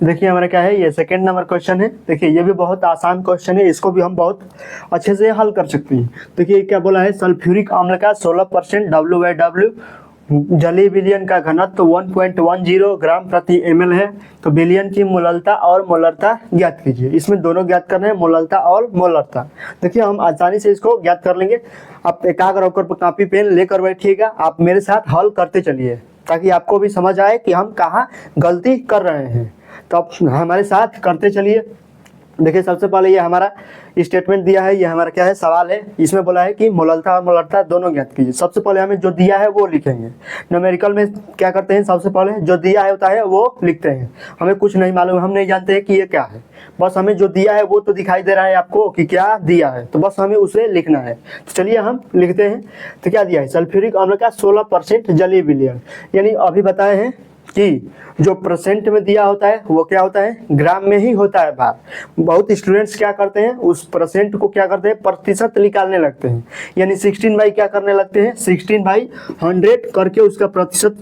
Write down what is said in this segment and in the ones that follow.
देखिए हमारा क्या है, ये सेकंड नंबर क्वेश्चन है। देखिए ये भी बहुत आसान क्वेश्चन है, इसको भी हम बहुत अच्छे से हल कर सकते हैं। देखिए क्या बोला है, सल्फ्यूरिक अम्ल का 16% W/W जलीय विलयन का घनत्व 1.10 ग्राम प्रति ml है। तो विलयन की मोललता और मोलरता ज्ञात कीजिए। इसमें दोनों ज्ञात करना है, मोललता और मोलरता। देखिए हम आसानी से इसको ज्ञात कर लेंगे। आप एकाग्र होकर कापी पेन लेकर बैठिएगा, आप मेरे साथ हल करते चलिए ताकि आपको भी समझ आए कि हम कहाँ गलती कर रहे हैं। तो आप हमारे साथ करते चलिए। देखिए सबसे पहले ये हमारा स्टेटमेंट दिया है, ये हमारा क्या है, सवाल है। इसमें बोला है कि मोललता और मोलरता दोनों ज्ञात कीजिए। सबसे पहले हमें जो दिया है वो लिखेंगे। न्यूमेरिकल में क्या करते हैं, सबसे पहले जो दिया है होता है वो लिखते हैं। हमें कुछ नहीं मालूम, हम नहीं जानते हैं कि ये क्या है, बस हमें जो दिया है वो तो दिखाई दे रहा है आपको कि क्या दिया है, तो बस हमें उसे लिखना है। तो चलिए हम लिखते हैं। तो क्या दिया है, सल्फ्यूरिक अम्ल का 16% जलीय विलयन, यानी अभी बताए हैं कि जो परसेंट में दिया होता है वो क्या होता है, ग्राम में ही होता है भार। बहुत स्टूडेंट्स क्या करते हैं, उस परसेंट को क्या करते हैं, प्रतिशत निकालने लगते हैं, यानी 16 बाई क्या करने लगते हैं, 16/100 करके उसका प्रतिशत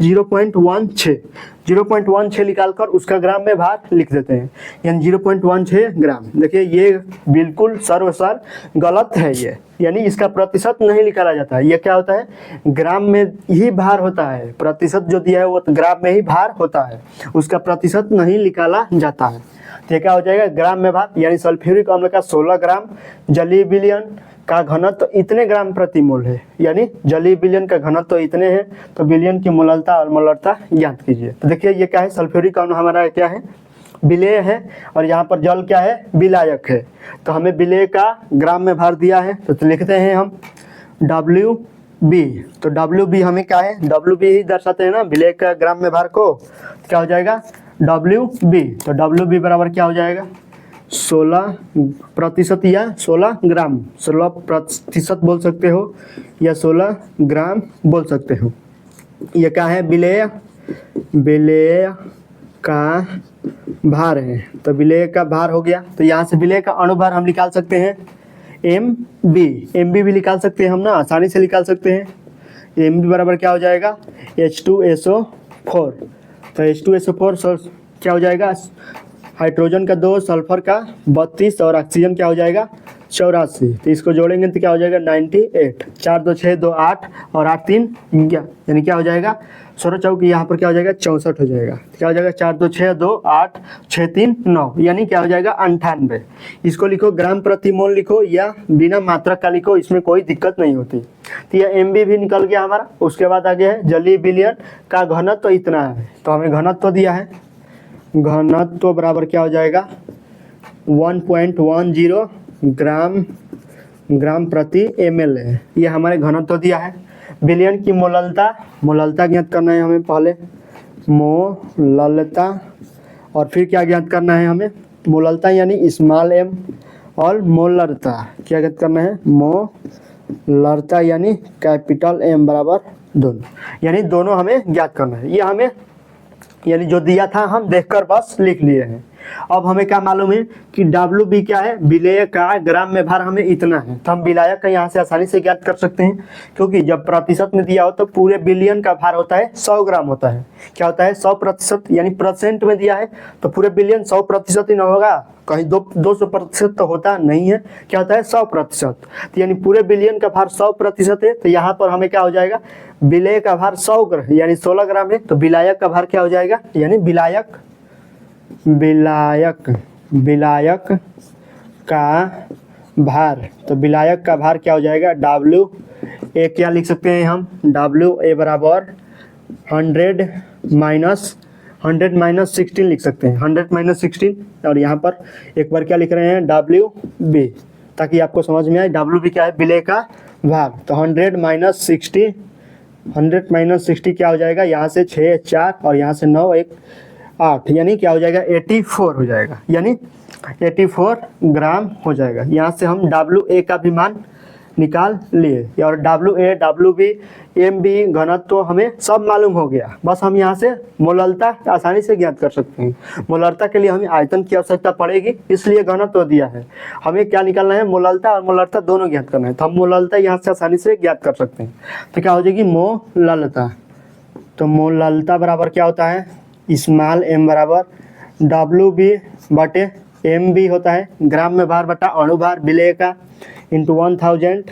0.16 निकालकर उसका ग्राम में भार लिख देते हैं, यानी 0.16 ग्राम। देखिए ये बिल्कुल सर्वसार गलत है ये, यानी इसका प्रतिशत नहीं निकाला जाता है। ये क्या होता है, ग्राम में ही भार होता है। प्रतिशत जो दिया है वो ग्राम में ही भार होता है, उसका प्रतिशत नहीं निकाला जाता है। तो क्या हो जाएगा, ग्राम में भार, यानी सल्फ्यूरिक अम्ल का 16 ग्राम जलीय विलयन का घनत्व तो इतने ग्राम प्रति मोल है, यानी जलीय विलयन का घनत्व तो इतने हैं। तो विलयन की मोललता और मोलरता ज्ञात कीजिए। तो देखिए ये क्या है, सल्फ्यूरिक अम्ल हमारा क्या है, विलेय है, और यहाँ पर जल क्या है, विलायक है। तो हमें विलेय का ग्राम में भार दिया है, तो लिखते हैं हम WB। तो WB हमें क्या है, WB ही दर्शाते हैं ना विलेय का ग्राम में भार को। क्या हो जाएगा, WB। तो WB बराबर क्या हो जाएगा, 16% या 16 ग्राम, 16% बोल सकते हो या 16 ग्राम बोल सकते हो। ये क्या है, विलेय का भार है। तो विलेय का भार हो गया। तो यहाँ से विलेय का अणुभार हम निकाल सकते हैं MB भी निकाल सकते हैं हम ना, आसानी से निकाल सकते हैं। MB बराबर क्या हो जाएगा, H2SO4। तो H2SO4 क्या हो जाएगा, हाइड्रोजन का 2, सल्फर का 32 और ऑक्सीजन क्या हो जाएगा 84। तो इसको जोड़ेंगे तो क्या हो जाएगा 98। 4 2 6 2 8 और 8 3 11, यानी क्या हो जाएगा 16 चौक, यहाँ पर क्या हो जाएगा 64 हो जाएगा। क्या हो जाएगा 4 2 6 2 8 6 3 9, यानी क्या हो जाएगा 98। इसको लिखो ग्राम प्रति मोल लिखो या बिना मात्रक का लिखो, इसमें कोई दिक्कत नहीं होती। तो यह MB भी निकल गया हमारा। उसके बाद आगे है जलीय विलयन का घनत्व तो इतना है। तो हमें घनत्व दिया है, घनत्व बराबर क्या हो जाएगा 1.10 ग्राम प्रति ml है। ये हमारे घनत्व दिया है। विलयन की मोललता ज्ञात करना है हमें, पहले मोललता, और फिर क्या ज्ञात करना है हमें, मोललता यानी स्मॉल m, और मोलरता क्या ज्ञात करना है, मोलरता यानी कैपिटल M बराबर दोनों, यानी दोनों हमें ज्ञात करना है। ये हमें यानी जो दिया था हम देखकर बस लिख लिए हैं। अब हमें क्या मालूम है कि WB क्या है, विलेय का ग्राम में भार हमें इतना है। तो हम विलायक का यहाँ से आसानी से ज्ञात कर सकते हैं, क्योंकि जब प्रतिशत में दिया हो तो पूरे बिलियन का भार होता है 100 ग्राम होता है। क्या होता है 100%, यानी परसेंट में दिया है तो पूरे बिलियन 100% ही ना होगा, कहीं 200% तो होता नहीं है। क्या होता है 100%, तो यानी पूरे बिलियन का भार 100% है। तो यहाँ पर हमें क्या हो जाएगा, विलेय का भार 100 ग्राम यानी 16 ग्राम है। तो विलायक का भार क्या हो जाएगा, यानी विलायक का भार। तो विलायक का भार क्या हो जाएगा, WA क्या लिख सकते हैं हम, WA बराबर 100 माइनस 16 लिख सकते हैं, 100 - 16। और यहाँ पर एक बार क्या लिख रहे हैं WB, ताकि आपको समझ में आए। WB क्या है, विलेय का भार। तो 100 - 60 क्या हो जाएगा, यहाँ से 6 4 और यहाँ से 9 1 8, यानी क्या हो जाएगा 84 हो जाएगा, यानी 84 ग्राम हो जाएगा। यहाँ से हम WA का भी मान निकाल लिए, और WA WB MB घनत्व तो हमें सब मालूम हो गया। बस हम यहाँ से मोललता आसानी से ज्ञात कर सकते हैं। मोलरता के लिए हमें आयतन की आवश्यकता पड़ेगी, इसलिए घनत्व तो दिया है। हमें क्या निकालना है, मोललता और मोलरता दोनों ज्ञात करना है। तो हम मोललता यहाँ से आसानी से ज्ञात कर सकते हैं। तो क्या हो जाएगी मोललता। तो मोललता बराबर क्या होता है, स्मॉल m बराबर डब्ल्यू बी बटे एम बी होता है, ग्राम में भार बटा अणुभार विलेय का इंटू 1000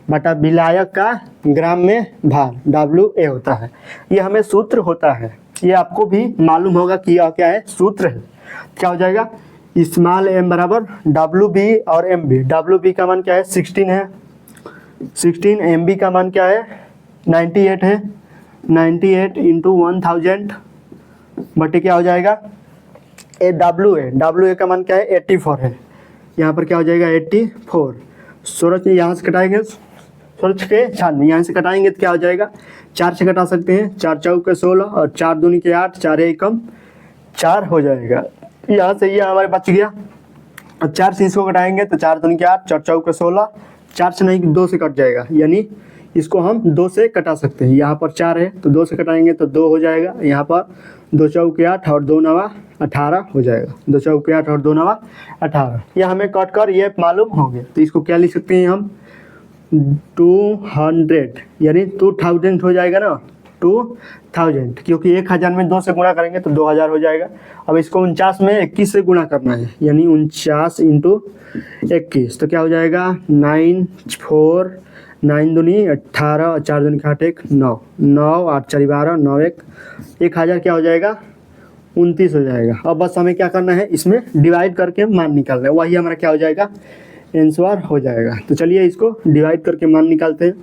बटा विलायक का ग्राम में भार डब्ल्यू ए होता है। ये हमें सूत्र होता है, ये आपको भी मालूम होगा कि यह क्या है, सूत्र है। क्या हो जाएगा, स्मॉल एम बराबर डब्ल्यू बी और एम बी। डब्ल्यू बी का मान क्या है, 16 है, 16। एम बी का मान क्या है, 98 है, 98 इंटू 1000 बटे क्या हो जाएगा, डब्ल्यू ए का मान क्या है, 84 है। यहाँ पर क्या हो जाएगा, 84। सूरज यहाँ से कटाएंगे, सूरज के छान यहाँ से कटाएंगे तो क्या हो जाएगा, 4 से कटा सकते हैं, 4 चौक के 16 और 4 दूनी के 8, 4 एकम 4 हो जाएगा। यहाँ से ये हमारे बच गया। और 4 से इसको कटाएंगे तो 4 दूनी के 8, 4 चौक के 16, 4 से नहीं 2 से कट जाएगा, यानी इसको हम 2 से कटा सकते हैं। यहाँ पर 4 है तो 2 से कटाएंगे तो 2 हो जाएगा। यहाँ पर 2 चौक के 8 और 2 नवा 18 हो जाएगा। 2 चौक के 8 और 2 नवा 18, यह हमें कट कर ये मालूम हो गया। तो इसको क्या लिख सकते हैं हम, 200 यानी 2000 हो जाएगा ना, 2000, क्योंकि 1000 में 2 से गुणा करेंगे तो 2000 हो जाएगा। अब इसको 49 में 21 से गुणा करना है, यानी 49 इंटू 21 तो क्या हो जाएगा, 9 4 9 दूनी 18 और 4 दूनी 8 1 9 9 8 4 12 9 1 1000 क्या हो जाएगा, 29 हो जाएगा। अब बस हमें क्या करना है, इसमें डिवाइड करके मान निकालना है, वही हमारा क्या हो जाएगा, आंसर हो जाएगा। तो चलिए इसको डिवाइड करके मान निकालते हैं।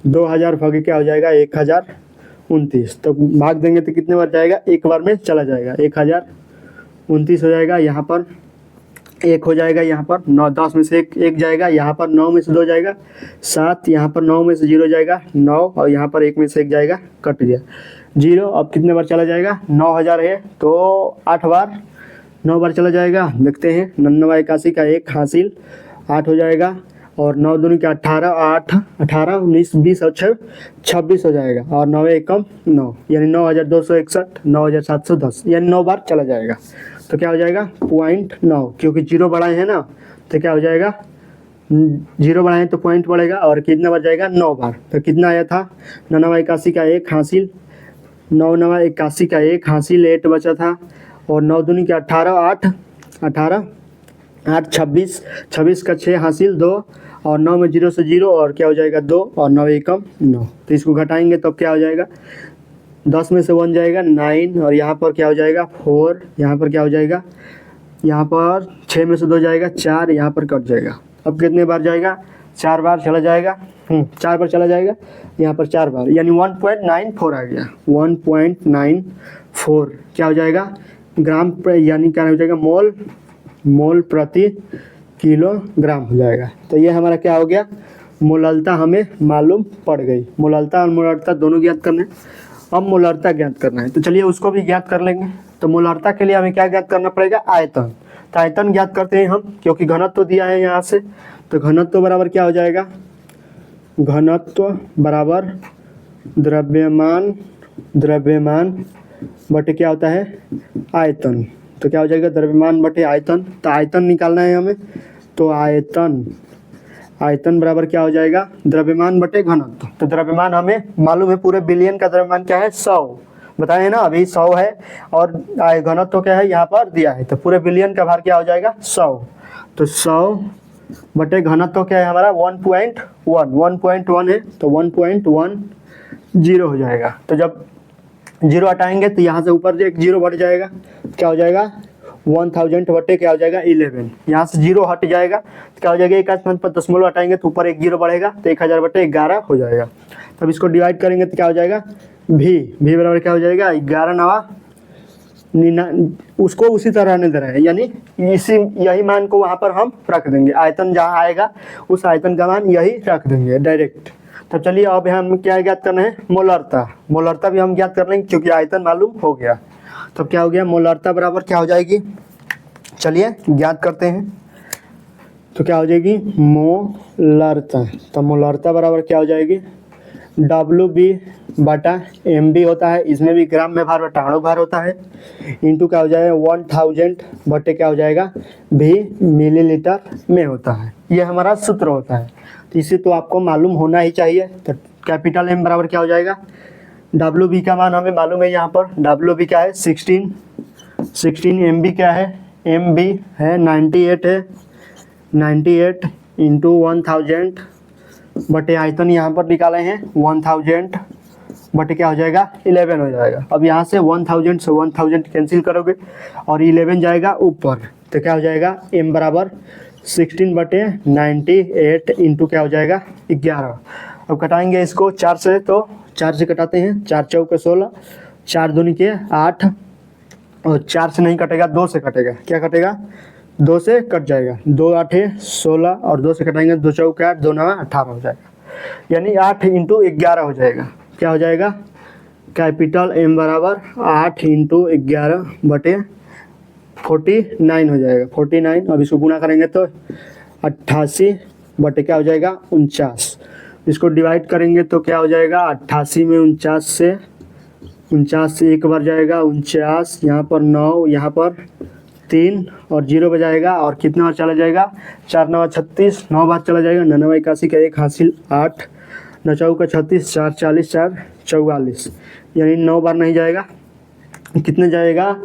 2000 भागे क्या हो जाएगा, 1029। तो भाग देंगे तो कितने बार जाएगा, एक बार में चला जाएगा, 1029 हो जाएगा। यहाँ पर 1 हो जाएगा, यहाँ पर 9 10 में से 1 जाएगा, यहाँ पर 9 में से 2 जाएगा 7, यहाँ पर 9 में से 0 जाएगा 9 और यहाँ पर 1 में से 1 जाएगा, कट गया 0। अब कितने बार चला जाएगा, 9000 है तो 8 बार 9 बार चला जाएगा। देखते हैं, 99 81 का 1 हासिल 8 हो जाएगा और 9 दूनी का 18 8 18 19 20 और 26 हो जाएगा और 9 एकम 9, यानी 9261 9710, यानी 9 बार चला जाएगा। तो क्या हो जाएगा, 0.9, क्योंकि 0 बढ़ाए हैं ना, तो क्या हो जाएगा, 0 बढ़ाएं तो पॉइंट बढ़ेगा और कितना बार जाएगा, 9 बार। तो कितना आया था, 99 81 का 1 हासिल 99 81 का 1 हासिल 8 बचा था और 9 दूनी का 18 8 18 8 26 26 का 6 हासिल 2 और 9 में 0 से 0 और क्या हो जाएगा 2 और 9 एकम 9। तो इसको घटाएंगे तो क्या हो जाएगा, 10 में से 1 जाएगा 9 और यहाँ पर क्या हो जाएगा 4, यहाँ पर क्या हो जाएगा, यहाँ पर 6 में से 2 जाएगा 4, यहाँ पर कट जाएगा। अब कितने बार जाएगा, 4 बार चला जाएगा, 4 बार चला जाएगा, यहाँ पर 4 बार, यानी 1.94 आ गया। 1.94 क्या हो जाएगा, ग्राम यानी क्या हो जाएगा, मोल प्रति किलोग्राम हो जाएगा। तो ये हमारा क्या हो गया, मोललता हमें मालूम पड़ गई। मोललता और मोलरता दोनों ज्ञात करना है। अब मोलरता ज्ञात करना है, तो चलिए उसको भी ज्ञात कर लेंगे। तो मोलरता के लिए हमें क्या ज्ञात करना पड़ेगा, आयतन। तो आयतन ज्ञात करते हैं हम, क्योंकि घनत्व तो दिया है यहाँ से। तो घनत्व बराबर क्या हो जाएगा, घनत्व बराबर द्रव्यमान बटे क्या होता है, आयतन। तो क्या हो जाएगा, द्रव्यमान बटे आयतन। तो आयतन निकालना है हमें, तो आयतन बराबर क्या हो जाएगा, द्रव्यमान बटे घनत्व। तो द्रव्यमान हमें मालूम है, पूरे बिलियन का द्रव्यमान क्या है, 100 बताए हैं ना, अभी 100 है और घनत्व क्या है यहाँ पर दिया है। तो पूरे बिलियन का भार क्या हो जाएगा, 100। तो 100 बटे घनत्व क्या है हमारा, 1.1 है तो 1.10 हो जाएगा। तो जब 0 हटाएंगे तो यहाँ से ऊपर एक 0 बढ़ जाएगा, क्या हो जाएगा, 1000 बटे क्या हो जाएगा 11। यहाँ से 0 हट जाएगा तो क्या हो जाएगा, एक स्थान पर दशमलव हटाएंगे तो ऊपर एक 0 बढ़ेगा तो 1000 बटे 11 हो जाएगा। तब इसको डिवाइड करेंगे तो क्या हो जाएगा, भी बराबर क्या हो जाएगा, 11 9 उसको उसी तरह रहने दे रहे हैं, यानी यही मान को वहाँ पर हम रख देंगे। आयतन जहाँ आएगा उस आयतन का मान यही रख देंगे डायरेक्ट। तो चलिए अब हम क्या ज्ञात करना है, मोलरता भी हम ज्ञात कर लेंगे क्योंकि आयतन मालूम हो गया। तो क्या हो गया, मोलरता बराबर क्या हो जाएगी, चलिए ज्ञात करते हैं। तो क्या हो जाएगी, मोलरता। तो मोलरता बराबर क्या हो जाएगी, WB बटा MB होता है, इसमें भी ग्राम में भार बटा अणुभार होता है, इंटू क्या हो जाएगा 1000 बटे क्या हो जाएगा भी मिलीलीटर में होता है। ये हमारा सूत्र होता है, तो इसे तो आपको मालूम होना ही चाहिए। तो कैपिटल M बराबर क्या हो जाएगा, WB का मान हमें मालूम है, यहाँ पर WB क्या है 16 16 MB क्या है, MB है 98 है, 98 इंटू 1000 बटे आयतन यहाँ पर निकाले हैं 1000 बटे क्या हो जाएगा 11 हो जाएगा। अब यहाँ से 1000 से 1000 कैंसिल करोगे और 11 जाएगा ऊपर, तो क्या हो जाएगा m बराबर 16 बटे 98 इंटू क्या हो जाएगा 11। अब कटाएंगे इसको 4 से, तो 4 से कटाते हैं, 4 चौके 16, 4 दूनी के 8 और 4 से नहीं कटेगा, 2 से कटेगा। क्या कटेगा 2 से कट जाएगा, 2 8 16 और 2 से कटाएंगे 2 चौके 8, 2 9 18 हो जाएगा, यानी 8 इंटू 11 हो जाएगा। क्या हो जाएगा कैपिटल M बराबर 8 इंटू 11 बटे 49 हो जाएगा, 49। अब इसको गुना करेंगे तो 88 बटे क्या हो जाएगा 49। इसको डिवाइड करेंगे तो क्या हो जाएगा 88 में 49 से एक बार जाएगा 49, यहाँ पर 9, यहाँ पर 3 और 0 बजाएगा और कितना बार चला जाएगा 4 9 36, 9 बार चला जाएगा, 9 81 का 1 हासिल 8, 9 चौका 36, 4 40, 4 44, यानी 9 बार नहीं जाएगा, कितने जाएगा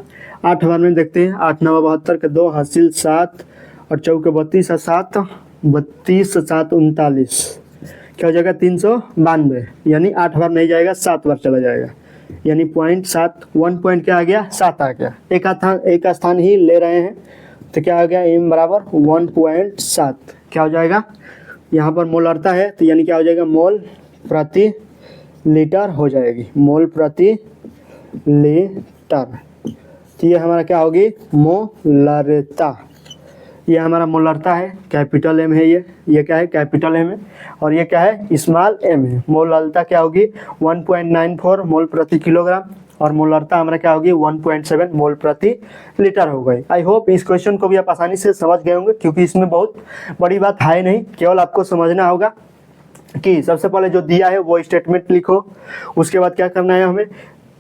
8 बार में देखते हैं। 8 9 72 का 2 हासिल 7 और चौके 32 और 7 32 7 39, क्या हो जाएगा 392, यानी 8 बार नहीं जाएगा 7 बार चला जाएगा, यानी 0.7 1 पॉइंट क्या आ गया 7 आ गया। एक स्थान ही ले रहे हैं, तो क्या आ गया m बराबर 1.7। क्या हो जाएगा यहाँ पर मोलरता है, तो यानी क्या हो जाएगा मोल प्रति लीटर हो जाएगी, मोल प्रति लीटर। तो ये हमारा क्या होगी मोलरता, ये हमारा मोलरता है, कैपिटल M है, ये क्या है कैपिटल M है, और ये क्या है स्मॉल m है। मोलरता क्या होगी 1.94 मोल प्रति किलोग्राम, और मोलरता हमारा क्या होगी 1.7 मोल प्रति लीटर हो गई। आई होप इस क्वेश्चन को भी आप आसानी से समझ गए होंगे, क्योंकि इसमें बहुत बड़ी बात है नहीं, केवल आपको समझना होगा कि सबसे पहले जो दिया है वो स्टेटमेंट लिखो, उसके बाद क्या करना है, हमें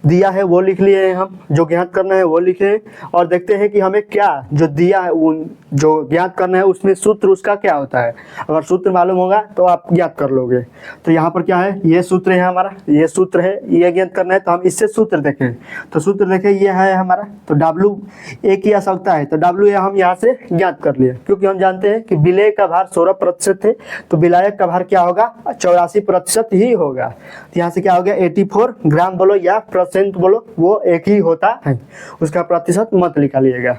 दिया है वो लिख लिए हैं, हम जो ज्ञात करना है वो लिखे हैं, और देखते हैं कि हमें क्या जो दिया है वो जो ज्ञात करना है उसमें सूत्र उसका क्या होता है। अगर सूत्र मालूम होगा तो आप ज्ञात कर लोगे। तो यहाँ पर क्या है, ये सूत्र है हमारा, ये सूत्र है, ये ज्ञात करना है, तो हम इससे सूत्र देखें। तो सूत्र देखें ये है हमारा, तो W एक ही आ सकता है, तो W हम यहाँ से ज्ञात कर लिए, क्योंकि हम जानते हैं कि विलेय का भार 16% है, तो विलायक का भार क्या होगा 84% ही होगा। तो यहाँ से क्या हो गया 84 ग्राम बोलो या परसेंट बोलो, वो एक ही होता है, उसका प्रतिशत मत निकालिएगा।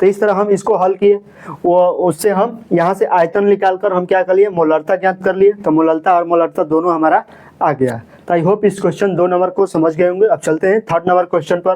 तो इस तरह हम इसको हल किए, वो उससे हम यहाँ से आयतन निकाल कर हम क्या कर लिए मोलरता ज्ञात कर लिए। तो मोलरता और मोलरता दोनों हमारा आ गया। तो आई होप इस क्वेश्चन 2 नंबर को समझ गए होंगे। अब चलते हैं 3rd नंबर क्वेश्चन पर।